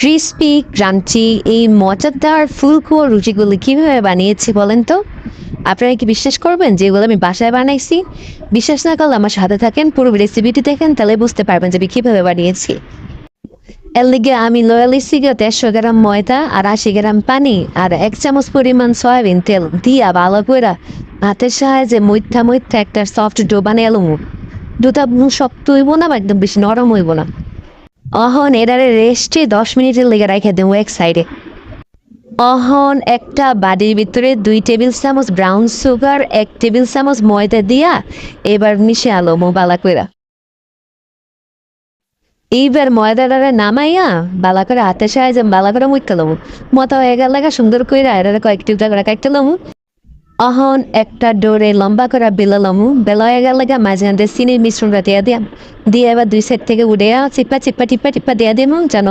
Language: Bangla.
ক্রিস্পি ক্রাঞ্চি এই মজাদার ফুলকো রুটিগুলি কীভাবে বানিয়েছি বলেন তো? আপনারা কি বিশ্বাস করবেন যে এগুলো আমি বাসায় বানাইছি? বিশ্বাস না করলে আমার সাথে থাকেন, পুরো রেসিপিটি দেখেন, তাহলে বুঝতে পারবেন যে আমি কীভাবে বানিয়েছি। এর লিগে আমি লয়ালিছি 150 গ্রাম ময়দা আর 80 গ্রাম পানি আর 1 চামচ পরিমাণ সয়াবিন তেল দিয়া ভালো করে হাতের সাহায্যে মইথ্যা মইথ্যা একটা সফট ডো বানিয়ে এলাম। ডোটা শক্ত হইব না বা একদম বেশি নরম হইব না। অহন এটারে রেস্টে 10 মিনিটের লেগে রেখে দেবো এক সাইডে। অহন একটা বাটির ভিতরে 2 টেবিল চামচ ব্রাউন সুগার 1 টেবিল চামচ ময়দা দিয়া এবার মিশে আলো বালা কইরা। এইবার ময়দাটারে নামাইয়া বালা করে হাতের সাহায্যে বালা করে মুইকা লমু। মতো হয়ে গেল সুন্দর কইরা এটারে কয়েক টিপটা করে কাটতে লমু। অহন একটা ডোরে লম্বা করে বেলা লমু, বেলা হয়ে গেল মাঝখানটা চিনির মিশ্রণটা দিয়ে দিয়াম, দিয়ে এবার 2 সাইড থেকে উড়ে চিপা চিপা টিপা টিপা দিয়ে দিমু যেন